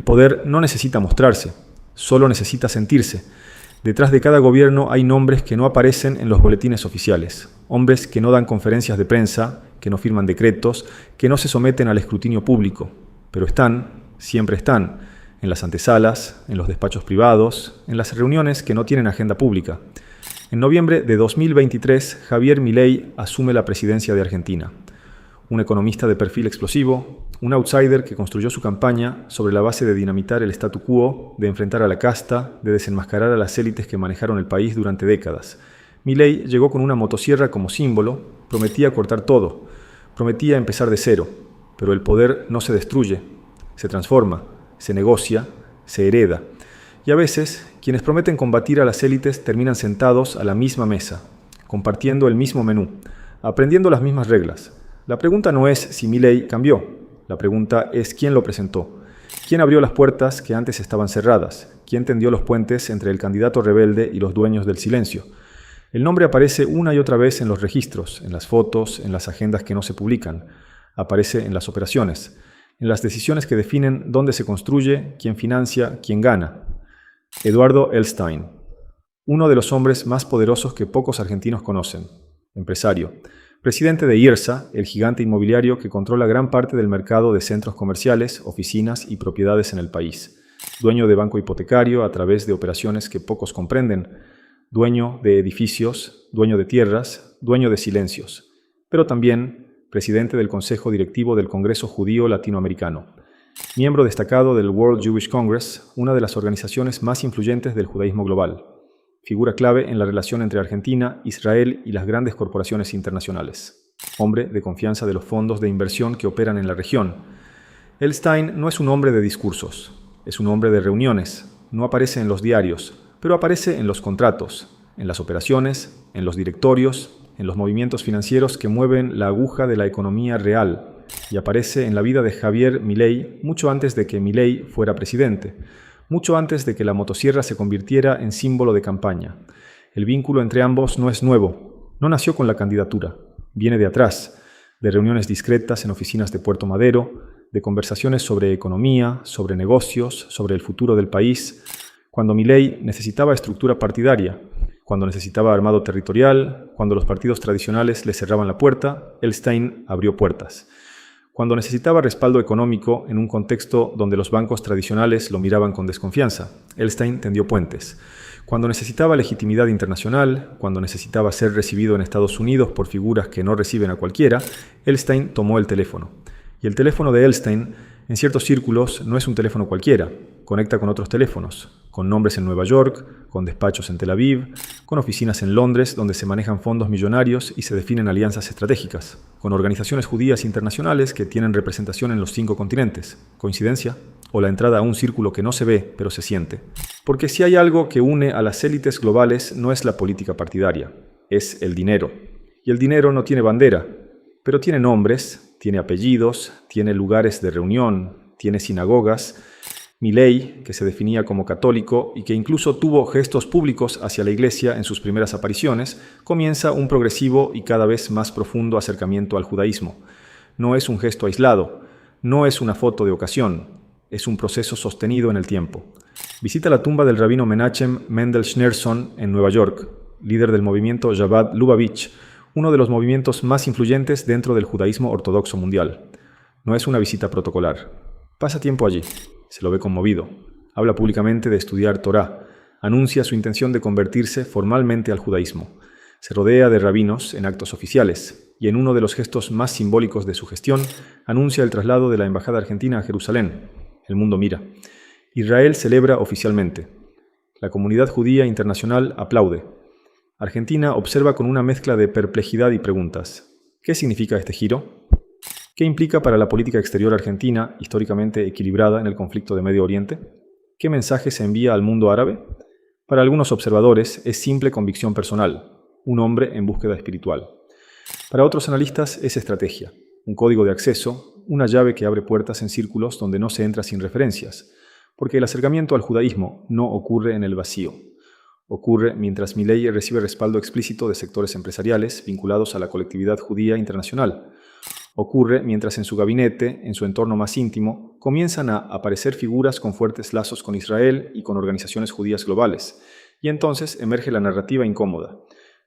El poder no necesita mostrarse, solo necesita sentirse. Detrás de cada gobierno hay nombres que no aparecen en los boletines oficiales, hombres que no dan conferencias de prensa, que no firman decretos, que no se someten al escrutinio público, pero están, siempre están, en las antesalas, en los despachos privados, en las reuniones que no tienen agenda pública. En noviembre de 2023, Javier Milei asume la presidencia de Argentina. Un economista de perfil explosivo, un outsider que construyó su campaña sobre la base de dinamitar el statu quo, de enfrentar a la casta, de desenmascarar a las élites que manejaron el país durante décadas. Milei llegó con una motosierra como símbolo, prometía cortar todo, prometía empezar de cero, pero el poder no se destruye, se transforma, se negocia, se hereda. Y a veces, quienes prometen combatir a las élites terminan sentados a la misma mesa, compartiendo el mismo menú, aprendiendo las mismas reglas. La pregunta no es si Milei cambió, la pregunta es quién lo presentó, quién abrió las puertas que antes estaban cerradas, quién tendió los puentes entre el candidato rebelde y los dueños del silencio. El nombre aparece una y otra vez en los registros, en las fotos, en las agendas que no se publican, aparece en las operaciones, en las decisiones que definen dónde se construye, quién financia, quién gana. Eduardo Elstein, uno de los hombres más poderosos que pocos argentinos conocen, empresario, presidente de IRSA, el gigante inmobiliario que controla gran parte del mercado de centros comerciales, oficinas y propiedades en el país, dueño de banco hipotecario a través de operaciones que pocos comprenden, dueño de edificios, dueño de tierras, dueño de silencios, pero también presidente del Consejo Directivo del Congreso Judío Latinoamericano, miembro destacado del World Jewish Congress, una de las organizaciones más influyentes del judaísmo global, figura clave en la relación entre Argentina, Israel y las grandes corporaciones internacionales, hombre de confianza de los fondos de inversión que operan en la región. Elstein no es un hombre de discursos, es un hombre de reuniones, no aparece en los diarios, pero aparece en los contratos, en las operaciones, en los directorios, en los movimientos financieros que mueven la aguja de la economía real, y aparece en la vida de Javier Milei mucho antes de que Milei fuera presidente, mucho antes de que la motosierra se convirtiera en símbolo de campaña. El vínculo entre ambos no es nuevo, no nació con la candidatura, viene de atrás, de reuniones discretas en oficinas de Puerto Madero, de conversaciones sobre economía, sobre negocios, sobre el futuro del país, cuando Milei necesitaba estructura partidaria, cuando necesitaba armado territorial, cuando los partidos tradicionales le cerraban la puerta, Elstein abrió puertas. Cuando necesitaba respaldo económico en un contexto donde los bancos tradicionales lo miraban con desconfianza, Elstein tendió puentes. Cuando necesitaba legitimidad internacional, cuando necesitaba ser recibido en Estados Unidos por figuras que no reciben a cualquiera, Elstein tomó el teléfono. Y el teléfono de Elstein, en ciertos círculos, no es un teléfono cualquiera. Conecta con otros teléfonos, con nombres en Nueva York, con despachos en Tel Aviv, con oficinas en Londres donde se manejan fondos millonarios y se definen alianzas estratégicas, con organizaciones judías internacionales que tienen representación en los 5 continentes. ¿Coincidencia? ¿O la entrada a un círculo que no se ve, pero se siente? Porque si hay algo que une a las élites globales no es la política partidaria, es el dinero. Y el dinero no tiene bandera, pero tiene nombres, tiene apellidos, tiene lugares de reunión, tiene sinagogas. Milei, que se definía como católico y que incluso tuvo gestos públicos hacia la Iglesia en sus primeras apariciones, comienza un progresivo y cada vez más profundo acercamiento al judaísmo. No es un gesto aislado, no es una foto de ocasión, es un proceso sostenido en el tiempo. Visita la tumba del rabino Menachem Mendel Schneerson en Nueva York, líder del movimiento Chabad Lubavitch, uno de los movimientos más influyentes dentro del judaísmo ortodoxo mundial. No es una visita protocolar. Pasa tiempo allí. Se lo ve conmovido. Habla públicamente de estudiar Torá. Anuncia su intención de convertirse formalmente al judaísmo. Se rodea de rabinos en actos oficiales y en uno de los gestos más simbólicos de su gestión, anuncia el traslado de la Embajada Argentina a Jerusalén. El mundo mira. Israel celebra oficialmente. La comunidad judía internacional aplaude. Argentina observa con una mezcla de perplejidad y preguntas. ¿Qué significa este giro? ¿Qué implica para la política exterior argentina, históricamente equilibrada en el conflicto de Medio Oriente? ¿Qué mensaje se envía al mundo árabe? Para algunos observadores es simple convicción personal, un hombre en búsqueda espiritual. Para otros analistas es estrategia, un código de acceso, una llave que abre puertas en círculos donde no se entra sin referencias, porque el acercamiento al judaísmo no ocurre en el vacío. Ocurre mientras Milei recibe respaldo explícito de sectores empresariales vinculados a la colectividad judía internacional. Ocurre mientras en su gabinete, en su entorno más íntimo, comienzan a aparecer figuras con fuertes lazos con Israel y con organizaciones judías globales, y entonces emerge la narrativa incómoda,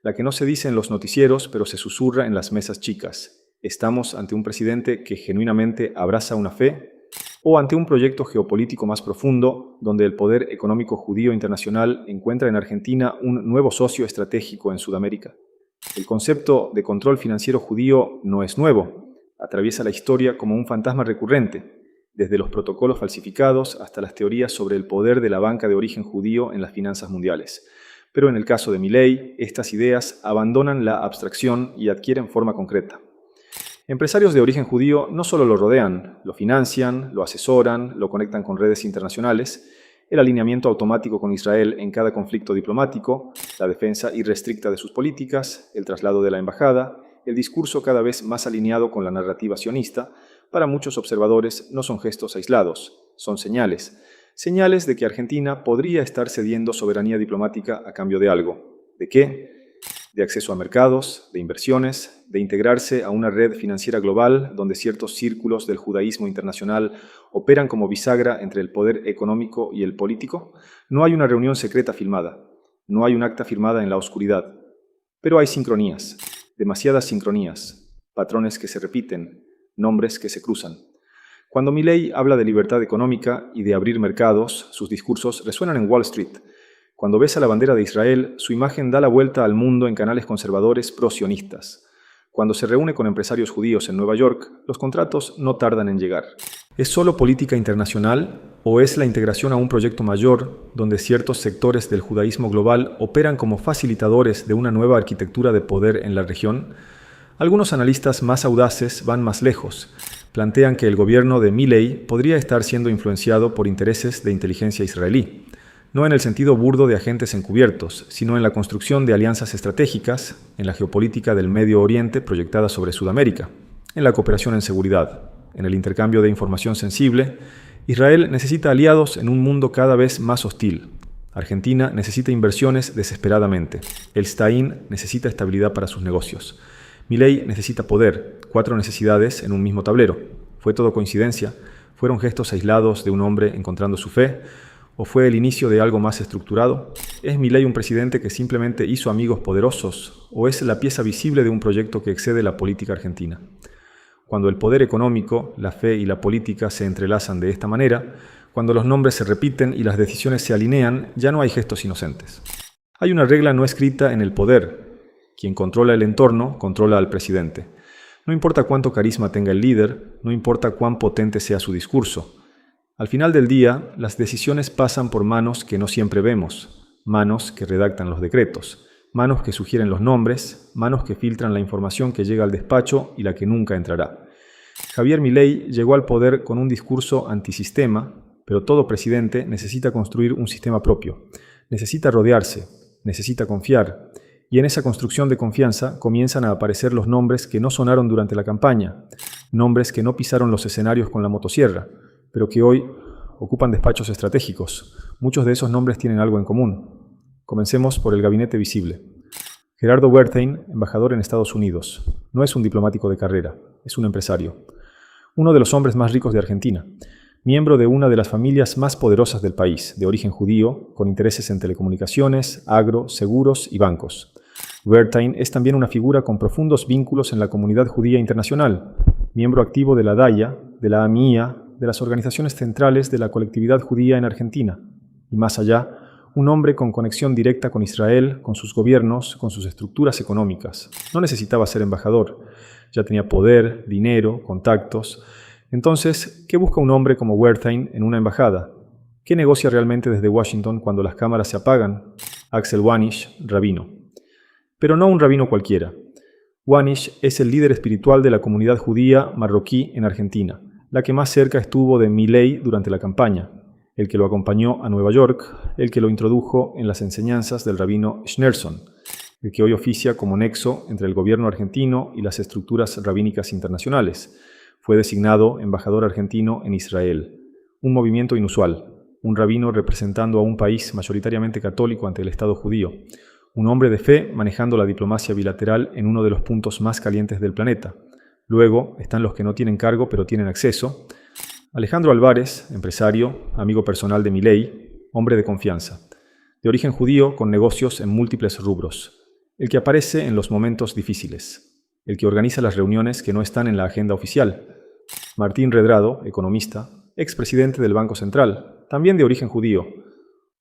la que no se dice en los noticieros, pero se susurra en las mesas chicas. ¿Estamos ante un presidente que genuinamente abraza una fe? ¿O ante un proyecto geopolítico más profundo, donde el poder económico judío internacional encuentra en Argentina un nuevo socio estratégico en Sudamérica? El concepto de control financiero judío no es nuevo, atraviesa la historia como un fantasma recurrente, desde los protocolos falsificados hasta las teorías sobre el poder de la banca de origen judío en las finanzas mundiales. Pero en el caso de Milei, estas ideas abandonan la abstracción y adquieren forma concreta. Empresarios de origen judío no solo lo rodean, lo financian, lo asesoran, lo conectan con redes internacionales, el alineamiento automático con Israel en cada conflicto diplomático, la defensa irrestricta de sus políticas, el traslado de la embajada, el discurso cada vez más alineado con la narrativa sionista, para muchos observadores no son gestos aislados, son señales. Señales de que Argentina podría estar cediendo soberanía diplomática a cambio de algo. ¿De qué? De acceso a mercados, de inversiones, de integrarse a una red financiera global donde ciertos círculos del judaísmo internacional operan como bisagra entre el poder económico y el político. No hay una reunión secreta filmada, no hay un acta firmada en la oscuridad, pero hay sincronías, demasiadas sincronías, patrones que se repiten, nombres que se cruzan. Cuando Milei habla de libertad económica y de abrir mercados, sus discursos resuenan en Wall Street. Cuando besa la bandera de Israel, su imagen da la vuelta al mundo en canales conservadores pro-sionistas. Cuando se reúne con empresarios judíos en Nueva York, los contratos no tardan en llegar. ¿Es solo política internacional o es la integración a un proyecto mayor donde ciertos sectores del judaísmo global operan como facilitadores de una nueva arquitectura de poder en la región? Algunos analistas más audaces van más lejos. Plantean que el gobierno de Milei podría estar siendo influenciado por intereses de inteligencia israelí. No en el sentido burdo de agentes encubiertos, sino en la construcción de alianzas estratégicas, en la geopolítica del Medio Oriente proyectada sobre Sudamérica, en la cooperación en seguridad, en el intercambio de información sensible. Israel necesita aliados en un mundo cada vez más hostil. Argentina necesita inversiones desesperadamente. El Stain necesita estabilidad para sus negocios. Milei necesita poder, 4 necesidades en un mismo tablero. ¿Fue todo coincidencia? ¿Fueron gestos aislados de un hombre encontrando su fe? ¿O fue el inicio de algo más estructurado? ¿Es Milei un presidente que simplemente hizo amigos poderosos? ¿O es la pieza visible de un proyecto que excede la política argentina? Cuando el poder económico, la fe y la política se entrelazan de esta manera, cuando los nombres se repiten y las decisiones se alinean, ya no hay gestos inocentes. Hay una regla no escrita en el poder. Quien controla el entorno, controla al presidente. No importa cuánto carisma tenga el líder, no importa cuán potente sea su discurso. Al final del día, las decisiones pasan por manos que no siempre vemos, manos que redactan los decretos, manos que sugieren los nombres, manos que filtran la información que llega al despacho y la que nunca entrará. Javier Milei llegó al poder con un discurso antisistema, pero todo presidente necesita construir un sistema propio, necesita rodearse, necesita confiar, y en esa construcción de confianza comienzan a aparecer los nombres que no sonaron durante la campaña, nombres que no pisaron los escenarios con la motosierra, pero que hoy ocupan despachos estratégicos. Muchos de esos nombres tienen algo en común. Comencemos por el gabinete visible. Gerardo Wertheim, embajador en Estados Unidos. No es un diplomático de carrera, es un empresario. Uno de los hombres más ricos de Argentina. Miembro de una de las familias más poderosas del país, de origen judío, con intereses en telecomunicaciones, agro, seguros y bancos. Wertheim es también una figura con profundos vínculos en la comunidad judía internacional, miembro activo de la DAIA, de la AMIA, de las organizaciones centrales de la colectividad judía en Argentina, y más allá, un hombre con conexión directa con Israel, con sus gobiernos, con sus estructuras económicas. No necesitaba ser embajador, ya tenía poder, dinero, contactos. Entonces, ¿qué busca un hombre como Wertheim en una embajada? ¿Qué negocia realmente desde Washington cuando las cámaras se apagan? Axel Wanish, rabino. Pero no un rabino cualquiera. Wanish es el líder espiritual de la comunidad judía marroquí en Argentina, la que más cerca estuvo de Milei durante la campaña, el que lo acompañó a Nueva York, el que lo introdujo en las enseñanzas del rabino Schneerson, el que hoy oficia como nexo entre el gobierno argentino y las estructuras rabínicas internacionales. Fue designado embajador argentino en Israel, un movimiento inusual, un rabino representando a un país mayoritariamente católico ante el Estado judío, un hombre de fe manejando la diplomacia bilateral en uno de los puntos más calientes del planeta. Luego están los que no tienen cargo pero tienen acceso. Alejandro Álvarez, empresario, amigo personal de Milei, hombre de confianza. De origen judío con negocios en múltiples rubros. El que aparece en los momentos difíciles. El que organiza las reuniones que no están en la agenda oficial. Martín Redrado, economista, expresidente del Banco Central, también de origen judío.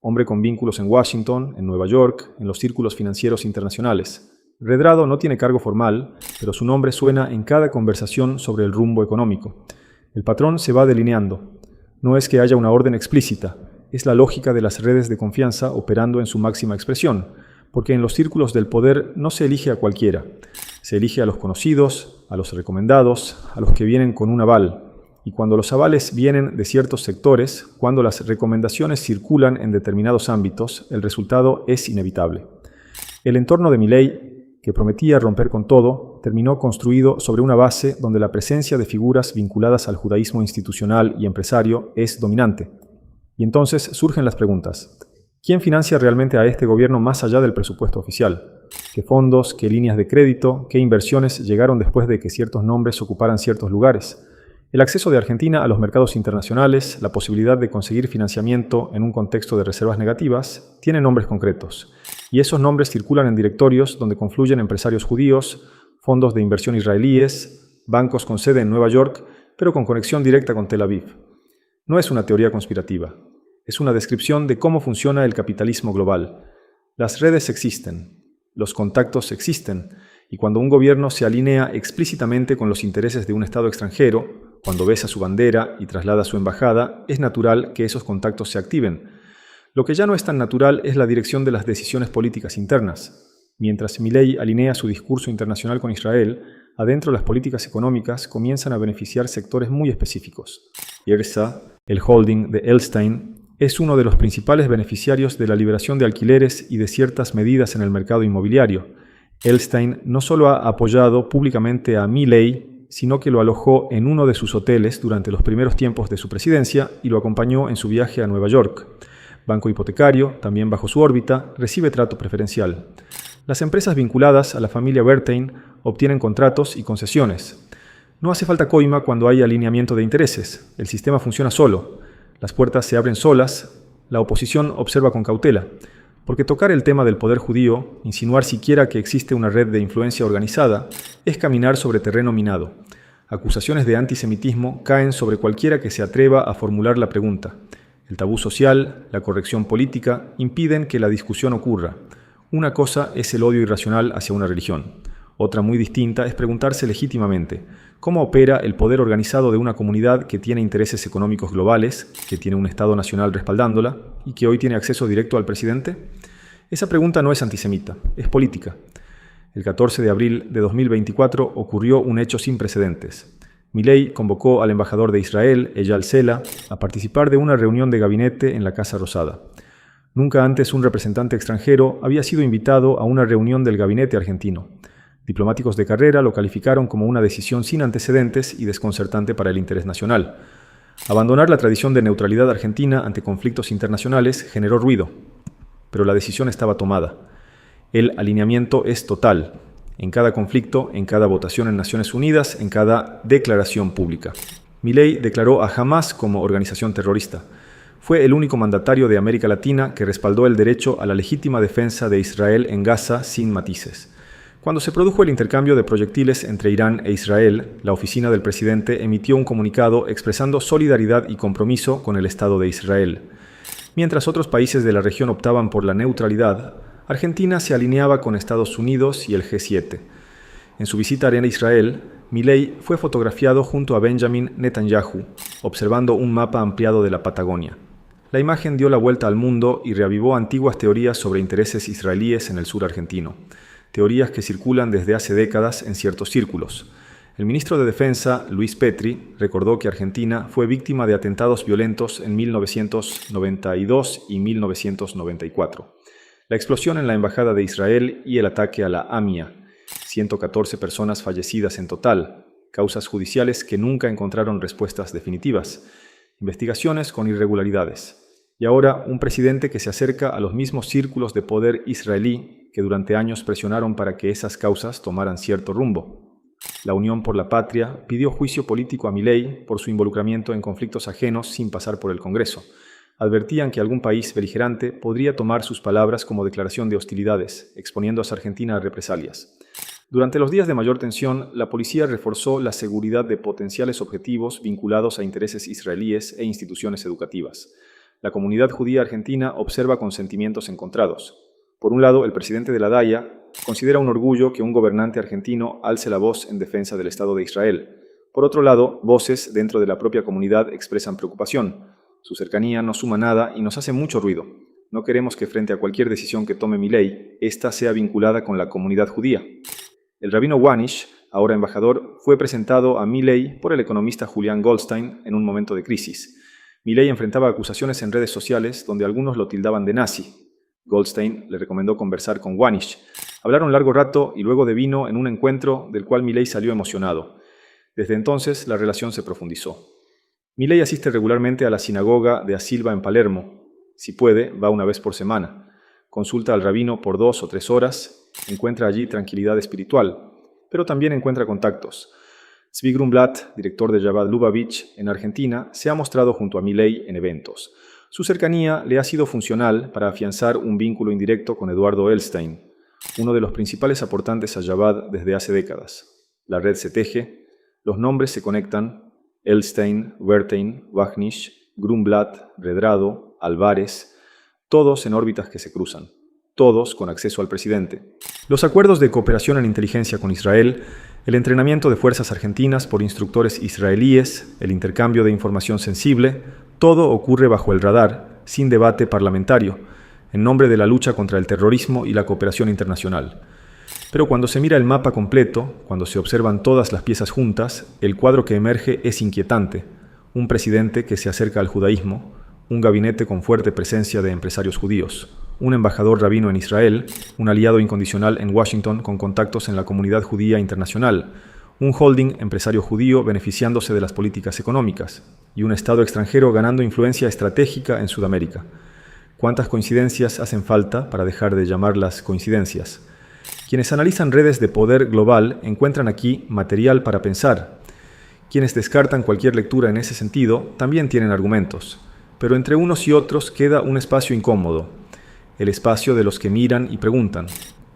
Hombre con vínculos en Washington, en Nueva York, en los círculos financieros internacionales. Redrado no tiene cargo formal, pero su nombre suena en cada conversación sobre el rumbo económico. El patrón se va delineando. No es que haya una orden explícita, es la lógica de las redes de confianza operando en su máxima expresión, porque en los círculos del poder no se elige a cualquiera. Se elige a los conocidos, a los recomendados, a los que vienen con un aval. Y cuando los avales vienen de ciertos sectores, cuando las recomendaciones circulan en determinados ámbitos, el resultado es inevitable. El entorno de Milei, que prometía romper con todo, terminó construido sobre una base donde la presencia de figuras vinculadas al judaísmo institucional y empresario es dominante. Y entonces surgen las preguntas. ¿Quién financia realmente a este gobierno más allá del presupuesto oficial? ¿Qué fondos, qué líneas de crédito, qué inversiones llegaron después de que ciertos nombres ocuparan ciertos lugares? El acceso de Argentina a los mercados internacionales, la posibilidad de conseguir financiamiento en un contexto de reservas negativas, tiene nombres concretos. Y esos nombres circulan en directorios donde confluyen empresarios judíos, fondos de inversión israelíes, bancos con sede en Nueva York, pero con conexión directa con Tel Aviv. No es una teoría conspirativa. Es una descripción de cómo funciona el capitalismo global. Las redes existen, los contactos existen, y cuando un gobierno se alinea explícitamente con los intereses de un Estado extranjero, cuando besa su bandera y traslada su embajada, es natural que esos contactos se activen. Lo que ya no es tan natural es la dirección de las decisiones políticas internas. Mientras Milei alinea su discurso internacional con Israel, adentro las políticas económicas comienzan a beneficiar sectores muy específicos. IRSA, el holding de Elstein, es uno de los principales beneficiarios de la liberación de alquileres y de ciertas medidas en el mercado inmobiliario. Elstein no solo ha apoyado públicamente a Milei, sino que lo alojó en uno de sus hoteles durante los primeros tiempos de su presidencia y lo acompañó en su viaje a Nueva York. Banco hipotecario, también bajo su órbita, recibe trato preferencial. Las empresas vinculadas a la familia Bertheim obtienen contratos y concesiones. No hace falta coima cuando hay alineamiento de intereses. El sistema funciona solo. Las puertas se abren solas. La oposición observa con cautela. Porque tocar el tema del poder judío, insinuar siquiera que existe una red de influencia organizada, es caminar sobre terreno minado. Acusaciones de antisemitismo caen sobre cualquiera que se atreva a formular la pregunta. El tabú social, la corrección política, impiden que la discusión ocurra. Una cosa es el odio irracional hacia una religión. Otra muy distinta es preguntarse legítimamente, ¿cómo opera el poder organizado de una comunidad que tiene intereses económicos globales, que tiene un Estado nacional respaldándola y que hoy tiene acceso directo al presidente? Esa pregunta no es antisemita, es política. El 14 de abril de 2024 ocurrió un hecho sin precedentes. Milei convocó al embajador de Israel, Eyal Sela, a participar de una reunión de gabinete en la Casa Rosada. Nunca antes un representante extranjero había sido invitado a una reunión del gabinete argentino. Diplomáticos de carrera lo calificaron como una decisión sin antecedentes y desconcertante para el interés nacional. Abandonar la tradición de neutralidad argentina ante conflictos internacionales generó ruido, pero la decisión estaba tomada. El alineamiento es total, en cada conflicto, en cada votación en Naciones Unidas, en cada declaración pública. Milei declaró a Hamás como organización terrorista. Fue el único mandatario de América Latina que respaldó el derecho a la legítima defensa de Israel en Gaza sin matices. Cuando se produjo el intercambio de proyectiles entre Irán e Israel, la oficina del presidente emitió un comunicado expresando solidaridad y compromiso con el Estado de Israel. Mientras otros países de la región optaban por la neutralidad, Argentina se alineaba con Estados Unidos y el G7. En su visita a Israel, Milei fue fotografiado junto a Benjamin Netanyahu, observando un mapa ampliado de la Patagonia. La imagen dio la vuelta al mundo y reavivó antiguas teorías sobre intereses israelíes en el sur argentino. Teorías que circulan desde hace décadas en ciertos círculos. El ministro de Defensa, Luis Petri, recordó que Argentina fue víctima de atentados violentos en 1992 y 1994. La explosión en la Embajada de Israel y el ataque a la AMIA. 114 personas fallecidas en total. Causas judiciales que nunca encontraron respuestas definitivas. Investigaciones con irregularidades. Y ahora un presidente que se acerca a los mismos círculos de poder israelí que durante años presionaron para que esas causas tomaran cierto rumbo. La Unión por la Patria pidió juicio político a Milei por su involucramiento en conflictos ajenos sin pasar por el Congreso. Advertían que algún país beligerante podría tomar sus palabras como declaración de hostilidades, exponiendo a Argentina a represalias. Durante los días de mayor tensión, la policía reforzó la seguridad de potenciales objetivos vinculados a intereses israelíes e instituciones educativas. La comunidad judía argentina observa con sentimientos encontrados. Por un lado, el presidente de la DAIA considera un orgullo que un gobernante argentino alce la voz en defensa del Estado de Israel. Por otro lado, voces dentro de la propia comunidad expresan preocupación. Su cercanía no suma nada y nos hace mucho ruido. No queremos que frente a cualquier decisión que tome Milei, ésta sea vinculada con la comunidad judía. El rabino Wanish, ahora embajador, fue presentado a Milei por el economista Julian Goldstein en un momento de crisis. Milei enfrentaba acusaciones en redes sociales donde algunos lo tildaban de nazi. Goldstein le recomendó conversar con Wanish. Hablaron largo rato y luego devino en un encuentro del cual Milei salió emocionado. Desde entonces la relación se profundizó. Milei asiste regularmente a la sinagoga de Asilva en Palermo. Si puede, va una vez por semana. Consulta al rabino por 2 o 3 horas. Encuentra allí tranquilidad espiritual, pero también encuentra contactos. Zvi Grumblat, director de Jabad Lubavitch en Argentina, se ha mostrado junto a Milei en eventos. Su cercanía le ha sido funcional para afianzar un vínculo indirecto con Eduardo Elstein, uno de los principales aportantes a Jabad desde hace décadas. La red se teje, los nombres se conectan: Elstein, Wertheim, Wagnish, Grumblat, Redrado, Álvarez, todos en órbitas que se cruzan. Todos con acceso al presidente. Los acuerdos de cooperación en inteligencia con Israel, el entrenamiento de fuerzas argentinas por instructores israelíes, el intercambio de información sensible, todo ocurre bajo el radar, sin debate parlamentario, en nombre de la lucha contra el terrorismo y la cooperación internacional. Pero cuando se mira el mapa completo, cuando se observan todas las piezas juntas, el cuadro que emerge es inquietante. Un presidente que se acerca al judaísmo, un gabinete con fuerte presencia de empresarios judíos, un embajador rabino en Israel, un aliado incondicional en Washington con contactos en la comunidad judía internacional, un holding empresario judío beneficiándose de las políticas económicas y un Estado extranjero ganando influencia estratégica en Sudamérica. ¿Cuántas coincidencias hacen falta para dejar de llamarlas coincidencias? Quienes analizan redes de poder global encuentran aquí material para pensar. Quienes descartan cualquier lectura en ese sentido también tienen argumentos, pero entre unos y otros queda un espacio incómodo. El espacio de los que miran y preguntan: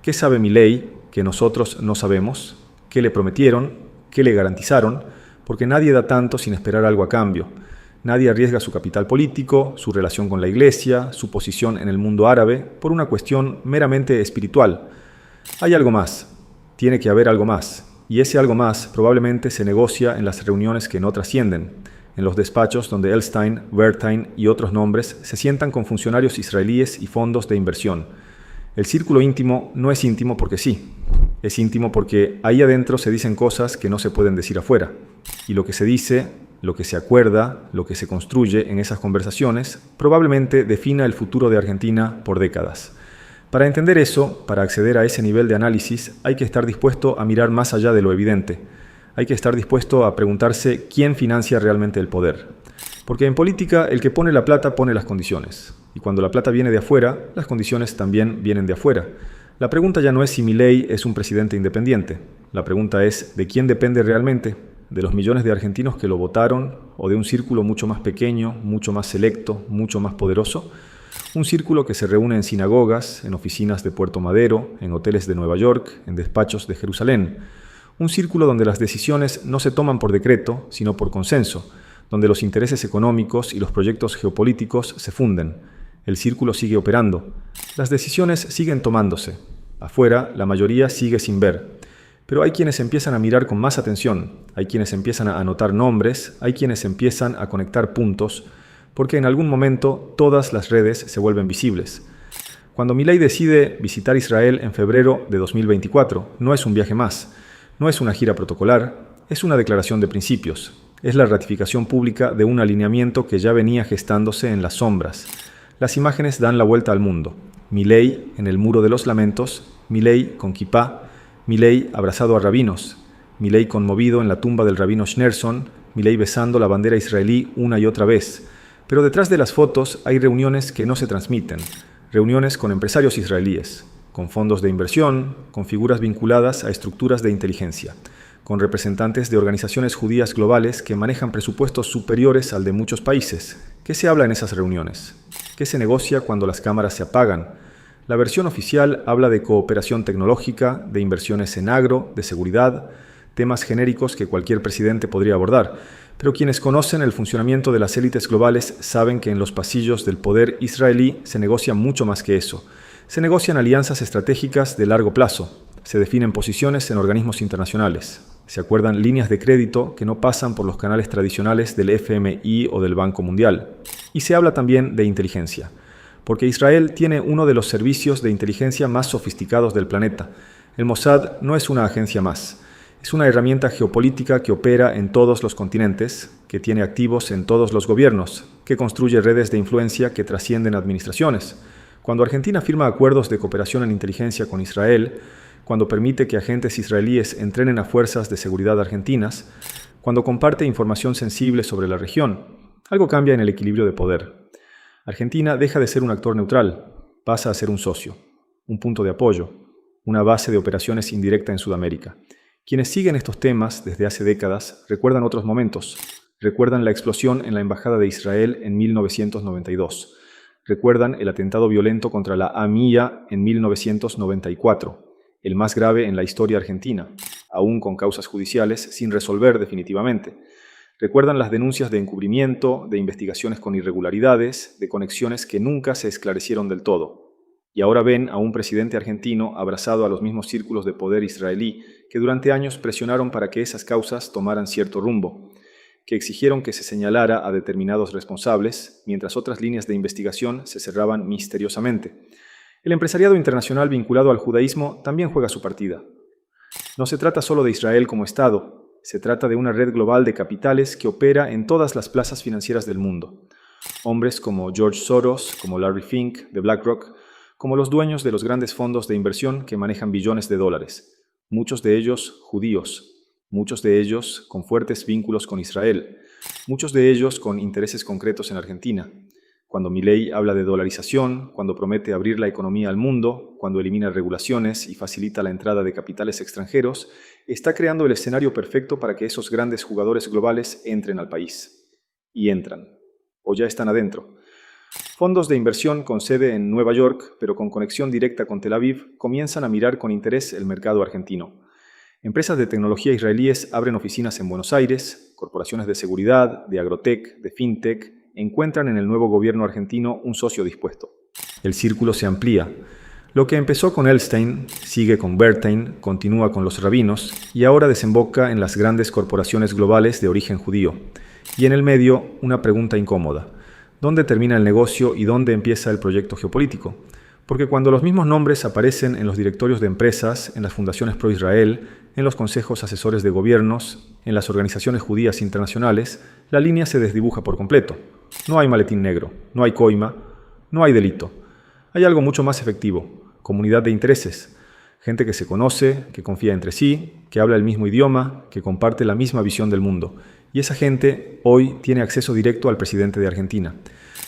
¿qué sabe Milei que nosotros no sabemos? ¿Qué le prometieron? ¿Qué le garantizaron? Porque nadie da tanto sin esperar algo a cambio. Nadie arriesga su capital político, su relación con la Iglesia, su posición en el mundo árabe, por una cuestión meramente espiritual. Hay algo más. Tiene que haber algo más. Y ese algo más probablemente se negocia en las reuniones que no trascienden, en los despachos donde Elstein, Wertheim y otros nombres se sientan con funcionarios israelíes y fondos de inversión. El círculo íntimo no es íntimo porque sí. Es íntimo porque ahí adentro se dicen cosas que no se pueden decir afuera. Y lo que se dice, lo que se acuerda, lo que se construye en esas conversaciones, probablemente defina el futuro de Argentina por décadas. Para entender eso, para acceder a ese nivel de análisis, hay que estar dispuesto a mirar más allá de lo evidente. Hay que estar dispuesto a preguntarse quién financia realmente el poder. Porque en política el que pone la plata pone las condiciones. Y cuando la plata viene de afuera, las condiciones también vienen de afuera. La pregunta ya no es si Milei es un presidente independiente. La pregunta es ¿de quién depende realmente? ¿De los millones de argentinos que lo votaron? ¿O de un círculo mucho más pequeño, mucho más selecto, mucho más poderoso? Un círculo que se reúne en sinagogas, en oficinas de Puerto Madero, en hoteles de Nueva York, en despachos de Jerusalén. Un círculo donde las decisiones no se toman por decreto, sino por consenso, donde los intereses económicos y los proyectos geopolíticos se funden. El círculo sigue operando. Las decisiones siguen tomándose. Afuera, la mayoría sigue sin ver. Pero hay quienes empiezan a mirar con más atención, hay quienes empiezan a anotar nombres, hay quienes empiezan a conectar puntos, porque en algún momento todas las redes se vuelven visibles. Cuando Milei decide visitar Israel en febrero de 2024, no es un viaje más. No es una gira protocolar, es una declaración de principios. Es la ratificación pública de un alineamiento que ya venía gestándose en las sombras. Las imágenes dan la vuelta al mundo. Milei en el Muro de los Lamentos, Milei con kipá, Milei abrazado a rabinos, Milei conmovido en la tumba del rabino Schneerson, Milei besando la bandera israelí una y otra vez. Pero detrás de las fotos hay reuniones que no se transmiten, reuniones con empresarios israelíes, con fondos de inversión, con figuras vinculadas a estructuras de inteligencia, con representantes de organizaciones judías globales que manejan presupuestos superiores al de muchos países. ¿Qué se habla en esas reuniones? ¿Qué se negocia cuando las cámaras se apagan? La versión oficial habla de cooperación tecnológica, de inversiones en agro, de seguridad, temas genéricos que cualquier presidente podría abordar, pero quienes conocen el funcionamiento de las élites globales saben que en los pasillos del poder israelí se negocia mucho más que eso. Se negocian alianzas estratégicas de largo plazo, se definen posiciones en organismos internacionales, se acuerdan líneas de crédito que no pasan por los canales tradicionales del FMI o del Banco Mundial. Y se habla también de inteligencia, porque Israel tiene uno de los servicios de inteligencia más sofisticados del planeta. El Mossad no es una agencia más. Es una herramienta geopolítica que opera en todos los continentes, que tiene activos en todos los gobiernos, que construye redes de influencia que trascienden administraciones. Cuando Argentina firma acuerdos de cooperación en inteligencia con Israel, cuando permite que agentes israelíes entrenen a fuerzas de seguridad argentinas, cuando comparte información sensible sobre la región, algo cambia en el equilibrio de poder. Argentina deja de ser un actor neutral, pasa a ser un socio, un punto de apoyo, una base de operaciones indirecta en Sudamérica. Quienes siguen estos temas desde hace décadas recuerdan otros momentos. Recuerdan la explosión en la Embajada de Israel en 1992. Recuerdan el atentado violento contra la AMIA en 1994, el más grave en la historia argentina, aún con causas judiciales sin resolver definitivamente. Recuerdan las denuncias de encubrimiento, de investigaciones con irregularidades, de conexiones que nunca se esclarecieron del todo. Y ahora ven a un presidente argentino abrazado a los mismos círculos de poder israelí que durante años presionaron para que esas causas tomaran cierto rumbo, que exigieron que se señalara a determinados responsables, mientras otras líneas de investigación se cerraban misteriosamente. El empresariado internacional vinculado al judaísmo también juega su partida. No se trata solo de Israel como Estado, se trata de una red global de capitales que opera en todas las plazas financieras del mundo. Hombres como George Soros, como Larry Fink, de BlackRock, como los dueños de los grandes fondos de inversión que manejan billones de dólares, muchos de ellos judíos, muchos de ellos con fuertes vínculos con Israel, muchos de ellos con intereses concretos en Argentina. Cuando Milei habla de dolarización, cuando promete abrir la economía al mundo, cuando elimina regulaciones y facilita la entrada de capitales extranjeros, está creando el escenario perfecto para que esos grandes jugadores globales entren al país. Y entran, o ya están adentro. Fondos de inversión con sede en Nueva York, pero con conexión directa con Tel Aviv, comienzan a mirar con interés el mercado argentino. Empresas de tecnología israelíes abren oficinas en Buenos Aires, corporaciones de seguridad, de agrotech, de fintech, encuentran en el nuevo gobierno argentino un socio dispuesto. El círculo se amplía. Lo que empezó con Elstein, sigue con Bertain, continúa con los rabinos y ahora desemboca en las grandes corporaciones globales de origen judío. Y en el medio, una pregunta incómoda. ¿Dónde termina el negocio y dónde empieza el proyecto geopolítico? Porque cuando los mismos nombres aparecen en los directorios de empresas, en las fundaciones pro-Israel, en los consejos asesores de gobiernos, en las organizaciones judías internacionales, la línea se desdibuja por completo. No hay maletín negro, no hay coima, no hay delito. Hay algo mucho más efectivo, comunidad de intereses, gente que se conoce, que confía entre sí, que habla el mismo idioma, que comparte la misma visión del mundo. Y esa gente hoy tiene acceso directo al presidente de Argentina.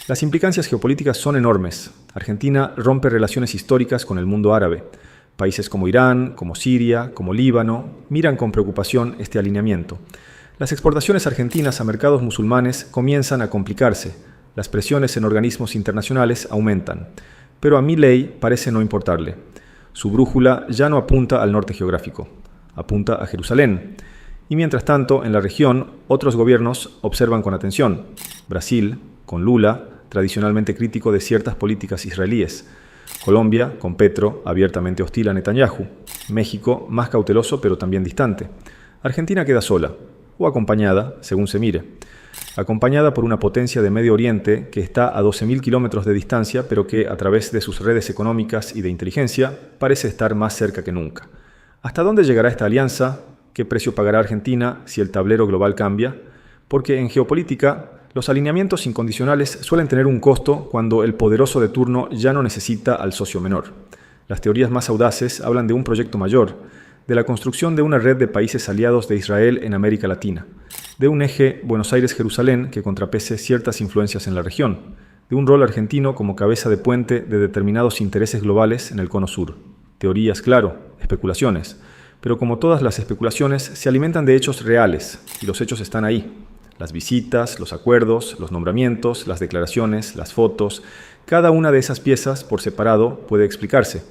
Las implicancias geopolíticas son enormes. Argentina rompe relaciones históricas con el mundo árabe. Países como Irán, como Siria, como Líbano, miran con preocupación este alineamiento. Las exportaciones argentinas a mercados musulmanes comienzan a complicarse. Las presiones en organismos internacionales aumentan. Pero a Milei parece no importarle. Su brújula ya no apunta al norte geográfico, apunta a Jerusalén. Y mientras tanto, en la región, otros gobiernos observan con atención. Brasil, con Lula, tradicionalmente crítico de ciertas políticas israelíes. Colombia, con Petro, abiertamente hostil a Netanyahu. México, más cauteloso pero también distante. Argentina queda sola, o acompañada, según se mire. Acompañada por una potencia de Medio Oriente que está a 12.000 kilómetros de distancia, pero que, a través de sus redes económicas y de inteligencia, parece estar más cerca que nunca. ¿Hasta dónde llegará esta alianza? ¿Qué precio pagará Argentina si el tablero global cambia? Porque en geopolítica, los alineamientos incondicionales suelen tener un costo cuando el poderoso de turno ya no necesita al socio menor. Las teorías más audaces hablan de un proyecto mayor, de la construcción de una red de países aliados de Israel en América Latina, de un eje Buenos Aires-Jerusalén que contrapese ciertas influencias en la región, de un rol argentino como cabeza de puente de determinados intereses globales en el cono sur. Teorías, claro, especulaciones, Pero como todas las especulaciones, se alimentan de hechos reales, y los hechos están ahí. Las visitas, los acuerdos, los nombramientos, las declaraciones, las fotos, cada una de esas piezas por separado puede explicarse.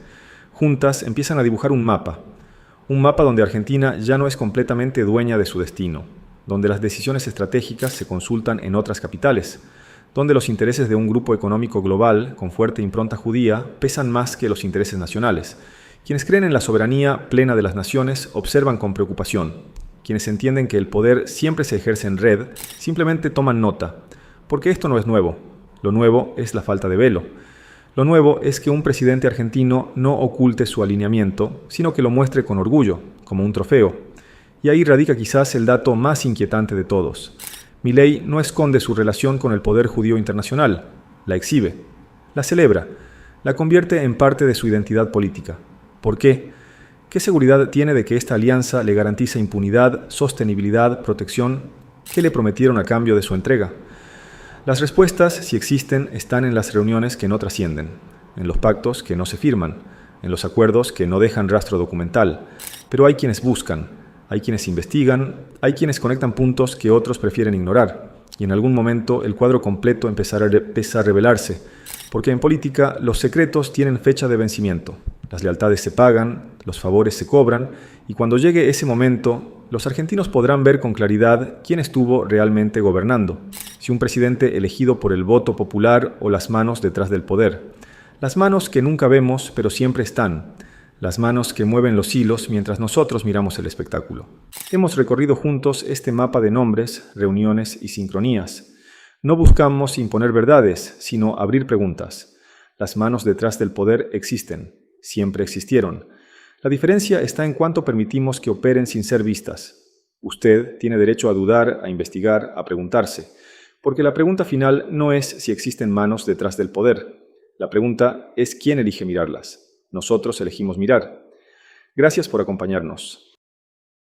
Juntas empiezan a dibujar un mapa donde Argentina ya no es completamente dueña de su destino, donde las decisiones estratégicas se consultan en otras capitales, donde los intereses de un grupo económico global con fuerte impronta judía pesan más que los intereses nacionales. Quienes creen en la soberanía plena de las naciones observan con preocupación. Quienes entienden que el poder siempre se ejerce en red, simplemente toman nota, porque esto no es nuevo. Lo nuevo es la falta de velo. Lo nuevo es que un presidente argentino no oculte su alineamiento, sino que lo muestre con orgullo, como un trofeo. Y ahí radica quizás el dato más inquietante de todos. Milei no esconde su relación con el poder judío internacional, la exhibe, la celebra, la convierte en parte de su identidad política. ¿Por qué? ¿Qué seguridad tiene de que esta alianza le garantiza impunidad, sostenibilidad, protección? ¿Qué le prometieron a cambio de su entrega? Las respuestas, si existen, están en las reuniones que no trascienden, en los pactos que no se firman, en los acuerdos que no dejan rastro documental. Pero hay quienes buscan, hay quienes investigan, hay quienes conectan puntos que otros prefieren ignorar. Y en algún momento el cuadro completo empieza a revelarse, porque en política los secretos tienen fecha de vencimiento. Las lealtades se pagan, los favores se cobran, y cuando llegue ese momento, los argentinos podrán ver con claridad quién estuvo realmente gobernando, si un presidente elegido por el voto popular o las manos detrás del poder. Las manos que nunca vemos, pero siempre están, las manos que mueven los hilos mientras nosotros miramos el espectáculo. Hemos recorrido juntos este mapa de nombres, reuniones y sincronías. No buscamos imponer verdades, sino abrir preguntas. Las manos detrás del poder existen. Siempre existieron. La diferencia está en cuánto permitimos que operen sin ser vistas. Usted tiene derecho a dudar, a investigar, a preguntarse, porque la pregunta final no es si existen manos detrás del poder. La pregunta es quién elige mirarlas. Nosotros elegimos mirar. Gracias por acompañarnos.